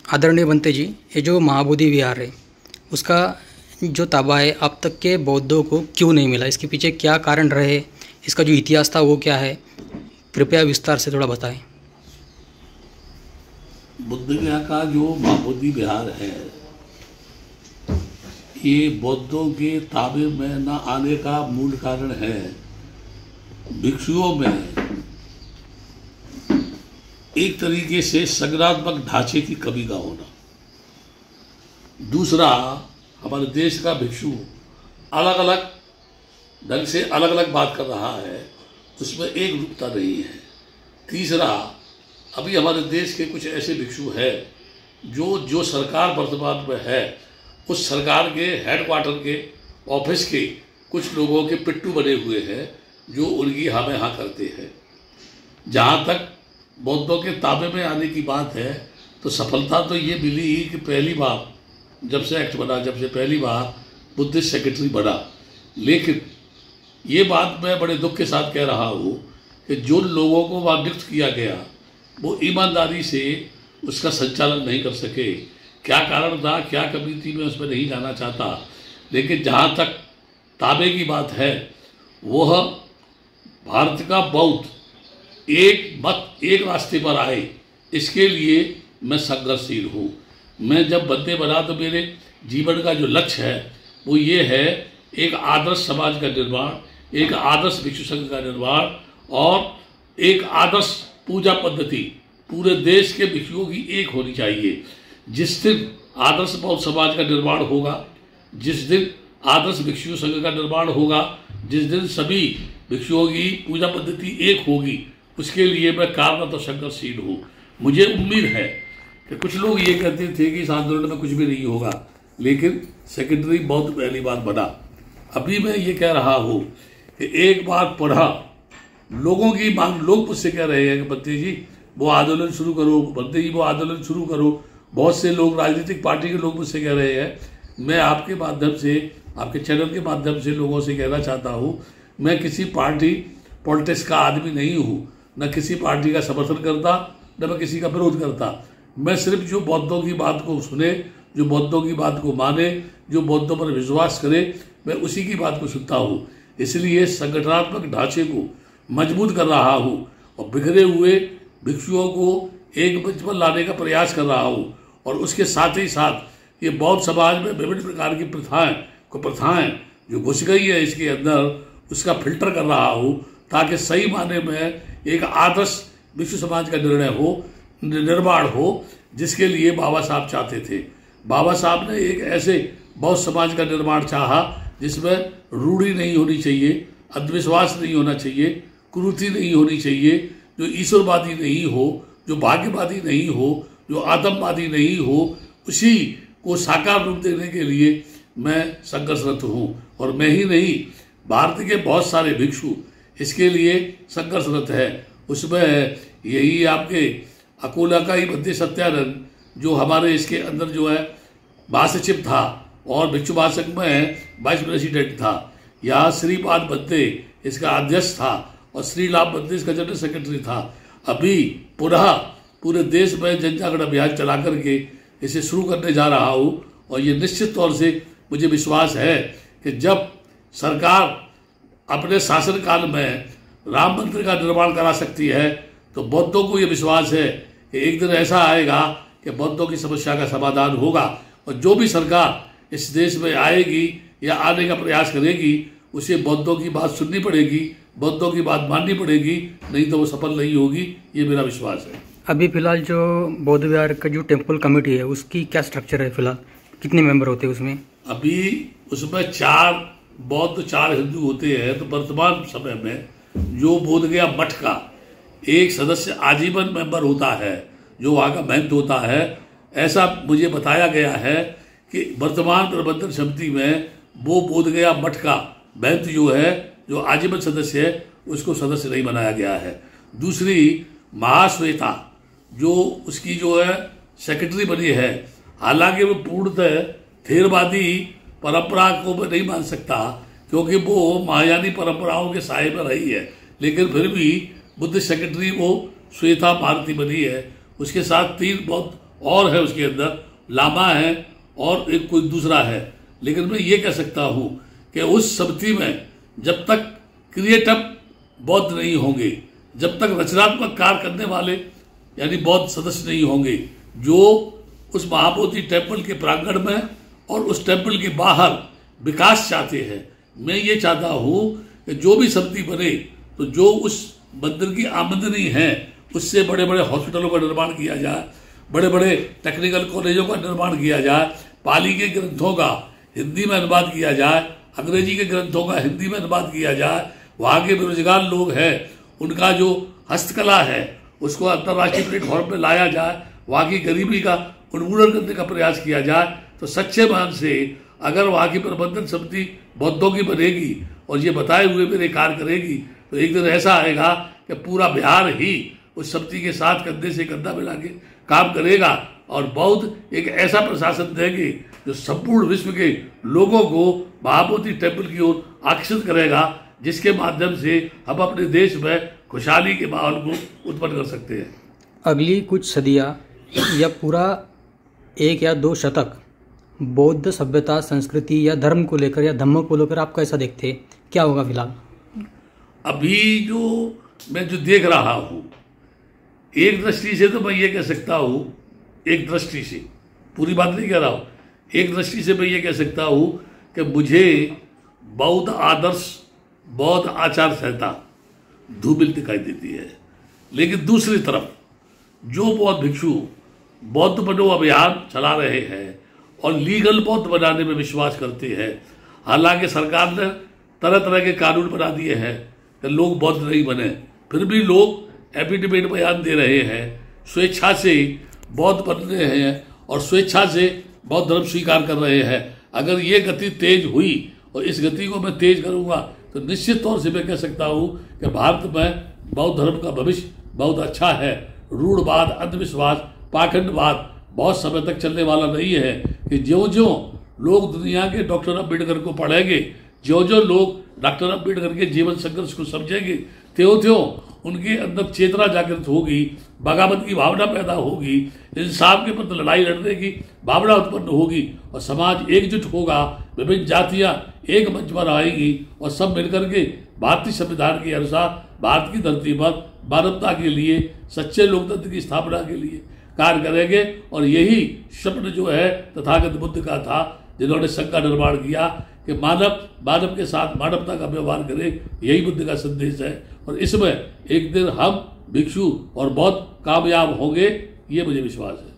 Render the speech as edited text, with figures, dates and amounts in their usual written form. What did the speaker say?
आदरणीय बनते जी, ये जो महाबोधि विहार है उसका जो ताबा है अब तक के बौद्धों को क्यों नहीं मिला? इसके पीछे क्या कारण रहे? इसका जो इतिहास था वो क्या है? कृपया विस्तार से थोड़ा बताएं। बुद्ध गया का जो महाबोधि विहार है, ये बौद्धों के ताबे में न आने का मूल कारण है भिक्षुओं में एक तरीके से संज्ञानात्मक ढांचे की कमी का होना। दूसरा, हमारे देश का भिक्षु अलग अलग ढंग से अलग अलग बात कर रहा है, उसमें एक रूपता नहीं है। तीसरा, अभी हमारे देश के कुछ ऐसे भिक्षु हैं जो सरकार वर्तमान में है, उस सरकार के हेडक्वार्टर के ऑफिस के कुछ लोगों के पिट्ठू बने हुए हैं जो उनकी हाँ में हाँ करते हैं। जहाँ तक बौद्धों के ताबे में आने की बात है, तो सफलता तो ये मिली कि पहली बार जब से एक्ट बना, जब से पहली बार बुद्धिस्ट सेक्रेटरी बना। लेकिन ये बात मैं बड़े दुख के साथ कह रहा हूँ कि जो लोगों को वहाँ नियुक्त किया गया वो ईमानदारी से उसका संचालन नहीं कर सके। क्या कारण था, क्या कमी थी, मैं उसमें नहीं जाना चाहता। लेकिन जहाँ तक ताबे की बात है, वह भारत का बौद्ध एक मत एक रास्ते पर आए, इसके लिए मैं संघर्षशील हूँ। मैं जब बंदे बना तो मेरे जीवन का जो लक्ष्य है वो ये है, एक आदर्श समाज का निर्माण, एक आदर्श भिक्षु संघ का निर्माण और एक आदर्श पूजा पद्धति पूरे देश के भिक्षुओं की एक होनी चाहिए। जिस दिन आदर्श बौद्ध समाज का निर्माण होगा, जिस दिन आदर्श भिक्षु संघ का निर्माण होगा, जिस दिन सभी भिक्षुओं की पूजा पद्धति एक होगी, उसके लिए मैं कार्यरत और संघर्षशील हूँ। मुझे उम्मीद है कि कुछ लोग ये कहते थे कि इस आंदोलन में कुछ भी नहीं होगा, लेकिन सेक्रेटरी बौद्ध पहली बार बना। अभी मैं ये कह रहा हूँ कि एक बार पढ़ा, लोगों की मांग, लोग मुझसे कह रहे हैं कि बंते जी वो आंदोलन शुरू करो, बंते जी वो आंदोलन शुरू करो। बहुत से लोग, राजनीतिक पार्टी के लोग मुझसे कह रहे हैं। मैं आपके माध्यम से, आपके चैनल के माध्यम से लोगों से कहना चाहता हूँ, मैं किसी पार्टी पॉलिटिक्स का आदमी नहीं हूँ, न किसी पार्टी का समर्थन करता, न मैं किसी का विरोध करता। मैं सिर्फ जो बौद्धों की बात को सुने, जो बौद्धों की बात को माने, जो बौद्धों पर विश्वास करे, मैं उसी की बात को सुनता हूँ। इसलिए संगठनात्मक ढांचे को मजबूत कर रहा हूँ और बिखरे हुए भिक्षुओं को एक मंच पर लाने का प्रयास कर रहा हूँ। और उसके साथ ही साथ ये बौद्ध समाज में विभिन्न प्रकार की प्रथाएं जो घुस गई है इसके अंदर, उसका फिल्टर कर रहा हूँ, ताकि सही माने में एक आदर्श विश्व समाज का निर्माण हो, जिसके लिए बाबा साहब चाहते थे। बाबा साहब ने एक ऐसे बौद्ध समाज का निर्माण चाहा जिसमें रूढ़ी नहीं होनी चाहिए, अंधविश्वास नहीं होना चाहिए, कुरीति नहीं होनी चाहिए, जो ईश्वरवादी नहीं हो, जो भाग्यवादी नहीं हो, जो आतंकवादी नहीं हो। उसी को साकार रूप देने के लिए मैं संघर्षरत हूँ। और मैं ही नहीं, भारत के बहुत सारे भिक्षु इसके लिए संघर्षरत है। उसमें यही आपके अकोला का ही बंदे सत्यानंद, जो हमारे इसके अंदर जो है महासचिव था और भिक्षु महासंघ में वाइस प्रेसिडेंट था। यहाँ श्रीपाद बंदे इसका अध्यक्ष था और श्रीलाभ बंदे इसका जनरल सेक्रेटरी था। अभी पुनः पूरे देश में जन जागरण अभियान चला करके इसे शुरू करने जा रहा हूँ। और ये निश्चित तौर से मुझे विश्वास है कि जब सरकार अपने शासनकाल में राम मंदिर का निर्माण करा सकती है, तो बौद्धों को ये विश्वास है कि एक दिन ऐसा आएगा कि बौद्धों की समस्या का समाधान होगा। और जो भी सरकार इस देश में आएगी या आने का प्रयास करेगी, उसे बौद्धों की बात सुननी पड़ेगी, बौद्धों की बात माननी पड़ेगी, नहीं तो वो सफल नहीं होगी, ये मेरा विश्वास है। अभी फिलहाल जो बौद्ध विहार का जो टेम्पल कमेटी है उसकी क्या स्ट्रक्चर है? फिलहाल कितने मेंबर होते हैं उसमें? अभी उसमें 4 बौद्ध 4 हिंदू होते हैं। तो वर्तमान समय में जो बोधगया मठ का एक सदस्य आजीवन मेंबर होता है, जो वहाँ का महंत होता है, ऐसा मुझे बताया गया है कि वर्तमान प्रबंधन समिति में वो बोधगया मठ का महंत जो है, जो आजीवन सदस्य है, उसको सदस्य नहीं बनाया गया है। दूसरी, महाश्वेता जो उसकी जो है सेक्रेटरी बनी है, हालांकि वो पूर्णतः थेरवादी परंपरा को मैं नहीं मान सकता, क्योंकि वो महायानी परंपराओं के साए में रही है, लेकिन फिर भी बुद्ध सेक्रेटरी वो श्वेता भारती बनी है। उसके साथ 3 बौद्ध और है उसके अंदर, लामा है और एक कोई दूसरा है। लेकिन मैं ये कह सकता हूँ कि उस समिति में जब तक क्रिएटिव बौद्ध नहीं होंगे, जब तक रचनात्मक कार्य करने वाले यानी बौद्ध सदस्य नहीं होंगे, जो उस महाबोधि टेम्पल के प्रांगण में और उस टेम्पल के बाहर विकास चाहते हैं, मैं ये चाहता हूँ कि जो भी समिति बने तो जो उस मंदिर की आमदनी है उससे बड़े बड़े हॉस्पिटलों का निर्माण किया जाए, बड़े बड़े टेक्निकल कॉलेजों का निर्माण किया जाए, पाली के ग्रंथों का हिंदी में अनुवाद किया जाए, अंग्रेजी के ग्रंथों का हिंदी में अनुवाद किया जाए, वहाँ के बेरोजगार लोग हैं उनका जो हस्तकला है उसको अंतर्राष्ट्रीय प्लेटफॉर्म पर लाया जाए, वहाँ की गरीबी का उन्मूलन करने का प्रयास किया जाए। तो सच्चे मन से अगर वहाँ की प्रबंधन समिति बौद्धों की बनेगी और ये बताए हुए मेरे कार्य करेगी तो एक दिन ऐसा आएगा कि पूरा बिहार ही उस समिति के साथ कंधे से कंधा मिला के काम करेगा और बौद्ध एक ऐसा प्रशासन देंगे जो संपूर्ण विश्व के लोगों को महाबोधि टेम्पल की ओर आकर्षित करेगा, जिसके माध्यम से हम अपने देश में खुशहाली के माहौल को उत्पन्न कर सकते हैं। अगली कुछ सदियाँ या पूरा 1 या 2 शतक बौद्ध सभ्यता, संस्कृति या धर्म को लेकर या धम्म को लेकर आप कैसा देखते हैं, क्या होगा फिलहाल? अभी जो मैं देख रहा हूँ, एक दृष्टि से तो मैं ये कह सकता हूँ, एक दृष्टि से, पूरी बात नहीं कह रहा हूँ, एक दृष्टि से मैं ये कह सकता हूँ कि मुझे बौद्ध आदर्श, बौद्ध आचार संहिता धूमिल दिखाई देती है। लेकिन दूसरी तरफ जो बौद्ध भिक्षु बौद्ध बनो अभियान चला रहे हैं और लीगल बौद्ध बनाने में विश्वास करते हैं, हालांकि सरकार ने तरह तरह के कानून बना दिए हैं कि लोग बौद्ध नहीं बने, फिर भी लोग एफिडेविट बयान दे रहे हैं, स्वेच्छा से बौद्ध बन रहे हैं और स्वेच्छा से बौद्ध धर्म स्वीकार कर रहे हैं। अगर ये गति तेज हुई और इस गति को मैं तेज करूंगा तो निश्चित तौर से मैं कह सकता हूँ कि भारत में बौद्ध धर्म का भविष्य बहुत अच्छा है। रूढ़वाद, अंधविश्वास, पाखंडवाद बहुत समय तक चलने वाला नहीं है कि ज्यों ज्यों लोग दुनिया के डॉक्टर अम्बेडकर को पढ़ेंगे, ज्यों ज्यों लोग डॉक्टर अम्बेडकर के जीवन संघर्ष को समझेंगे, त्यों त्यों उनके अंदर चेतना जागृत होगी, बगावत की भावना पैदा होगी, इंसाफ के प्रति लड़ाई लड़ने की भावना उत्पन्न होगी और समाज एकजुट होगा, विभिन्न जातियां एक मंच पर आएगी और सब मिलकर के भारतीय संविधान के अनुसार भारत की धरती पर मानवता के लिए, सच्चे लोकतंत्र की स्थापना के लिए कार्य करेंगे। और यही स्वप्न जो है तथागत बुद्ध का था, जिन्होंने संघ का निर्माण किया कि मानव मानव के साथ मानवता का व्यवहार करे, यही बुद्ध का संदेश है। और इसमें एक दिन हम भिक्षु और बौद्ध कामयाब होंगे, ये मुझे विश्वास है।